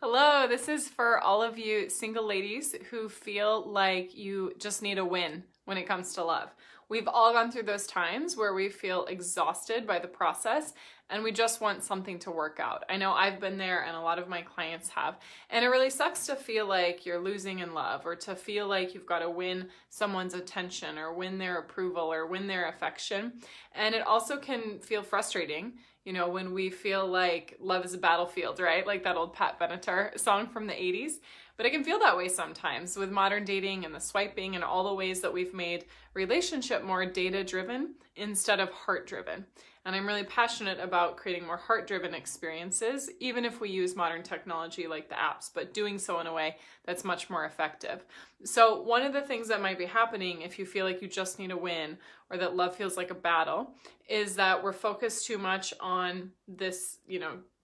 Hello, this is for all of you single ladies who feel like you just need a win when it comes to love. We've all gone through those times where we feel exhausted by the process and we just want something to work out. I know I've been there and a lot of my clients have. And it really sucks to feel like you're losing in love or to feel like you've got to win someone's attention or win their approval or win their affection. And it also can feel frustrating, when we feel like love is a battlefield, right? Like that old Pat Benatar song from the 80s. But it can feel that way sometimes with modern dating and the swiping and all the ways that we've made relationship more data-driven instead of heart-driven. And I'm really passionate about creating more heart-driven experiences, even if we use modern technology like the apps, but doing so in a way that's much more effective. So one of the things that might be happening if you feel like you just need a win or that love feels like a battle is that we're focused too much on this,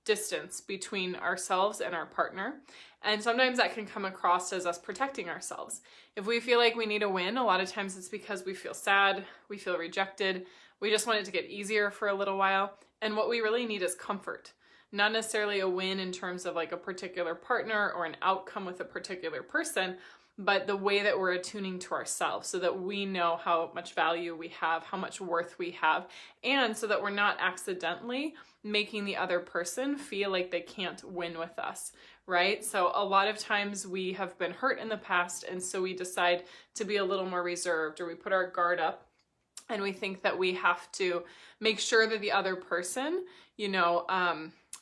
distance between ourselves and our partner. And sometimes that can come across as us protecting ourselves. If we feel like we need a win, a lot of times it's because we feel sad, we feel rejected, we just want it to get easier for a little while. And what we really need is comfort. Not necessarily a win in terms of like a particular partner or an outcome with a particular person, but the way that we're attuning to ourselves so that we know how much value we have, how much worth we have, and so that we're not accidentally making the other person feel like they can't win with us, right? So a lot of times we have been hurt in the past, and so we decide to be a little more reserved, or we put our guard up and we think that we have to make sure that the other person,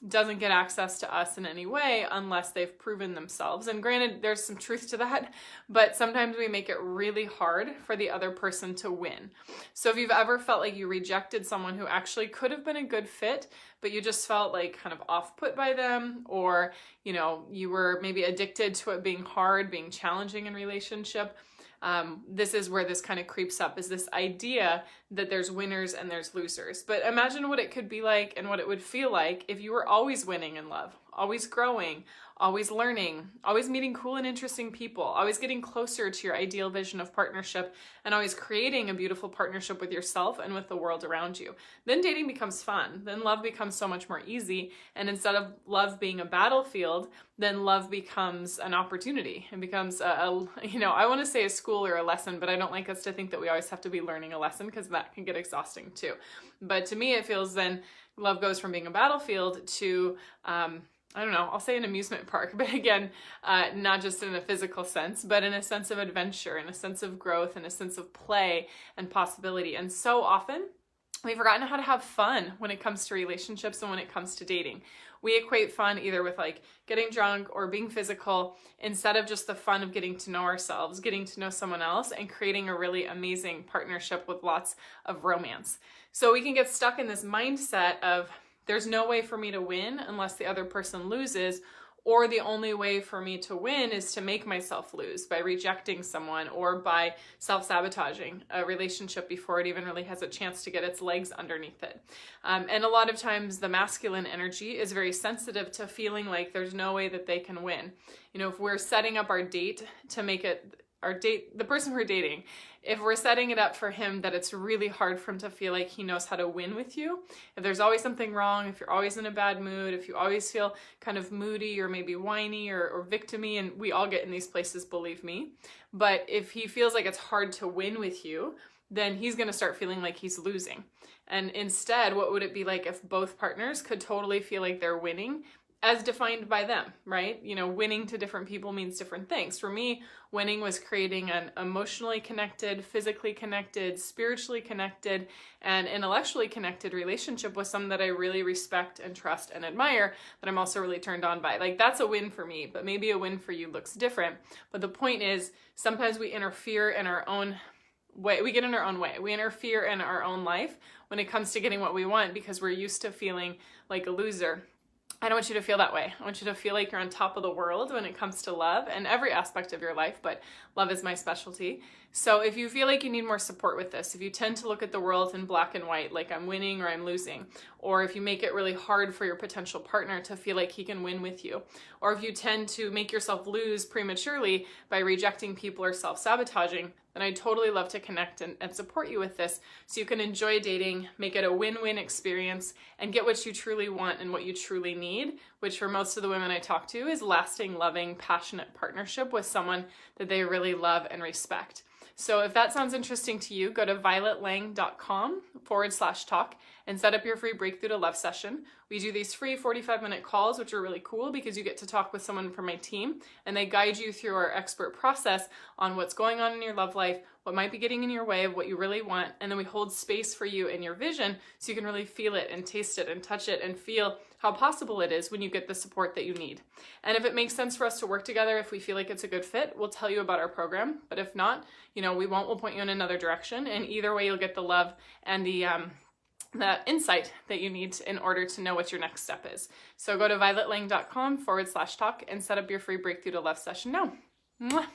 doesn't get access to us in any way unless they've proven themselves. And granted, there's some truth to that, but sometimes we make it really hard for the other person to win. So if you've ever felt like you rejected someone who actually could have been a good fit, but you just felt like kind of off-put by them, or, you were maybe addicted to it being hard, being challenging in relationship, this is where this kind of creeps up, is this idea that there's winners and there's losers. But imagine what it could be like and what it would feel like if you were always winning in love, always growing, always learning, always meeting cool and interesting people, always getting closer to your ideal vision of partnership, and always creating a beautiful partnership with yourself and with the world around you. Then dating becomes fun. Then love becomes so much more easy. And instead of love being a battlefield, then love becomes an opportunity. It becomes I want to say a school or a lesson, but I don't like us to think that we always have to be learning a lesson because that can get exhausting too. But to me, it feels then love goes from being a battlefield to, I'll say an amusement park, but again, not just in a physical sense, but in a sense of adventure, in a sense of growth, in a sense of play and possibility. And so often we've forgotten how to have fun when it comes to relationships and when it comes to dating. We equate fun either with like getting drunk or being physical instead of just the fun of getting to know ourselves, getting to know someone else, and creating a really amazing partnership with lots of romance. So we can get stuck in this mindset of there's no way for me to win unless the other person loses, or the only way for me to win is to make myself lose by rejecting someone or by self-sabotaging a relationship before it even really has a chance to get its legs underneath it. And a lot of times the masculine energy is very sensitive to feeling like there's no way that they can win. If we're setting up our date to make it the person we're dating, if we're setting it up for him that it's really hard for him to feel like he knows how to win with you, if there's always something wrong, if you're always in a bad mood, if you always feel kind of moody or maybe whiny or victim-y, and we all get in these places, believe me, but if he feels like it's hard to win with you, then he's going to start feeling like he's losing. And instead, what would it be like if both partners could totally feel like they're winning as defined by them, right? Winning to different people means different things. For me, winning was creating an emotionally connected, physically connected, spiritually connected, and intellectually connected relationship with someone that I really respect and trust and admire, that I'm also really turned on by. Like, that's a win for me, but maybe a win for you looks different. But the point is, sometimes we interfere in our own way. We get in our own way. We interfere in our own life when it comes to getting what we want because we're used to feeling like a loser. I don't want you to feel that way. I want you to feel like you're on top of the world when it comes to love and every aspect of your life, but love is my specialty. So if you feel like you need more support with this, if you tend to look at the world in black and white, like I'm winning or I'm losing, or if you make it really hard for your potential partner to feel like he can win with you, or if you tend to make yourself lose prematurely by rejecting people or self-sabotaging, then I'd totally love to connect and support you with this so you can enjoy dating, make it a win-win experience, and get what you truly want and what you truly need, which for most of the women I talk to is lasting, loving, passionate partnership with someone that they really love and respect. So if that sounds interesting to you, go to violetlang.com/talk and set up your free Breakthrough to Love session. We do these free 45-minute calls, which are really cool because you get to talk with someone from my team and they guide you through our expert process on what's going on in your love life, what might be getting in your way of what you really want, and then we hold space for you in your vision so you can really feel it and taste it and touch it and feel how possible it is when you get the support that you need. And if it makes sense for us to work together, if we feel like it's a good fit, we'll tell you about our program. But if not, we won't. We'll point you in another direction. And either way, you'll get the love and the insight that you need in order to know what your next step is. So go to violetlang.com/talk and set up your free Breakthrough to Love session now. Mwah.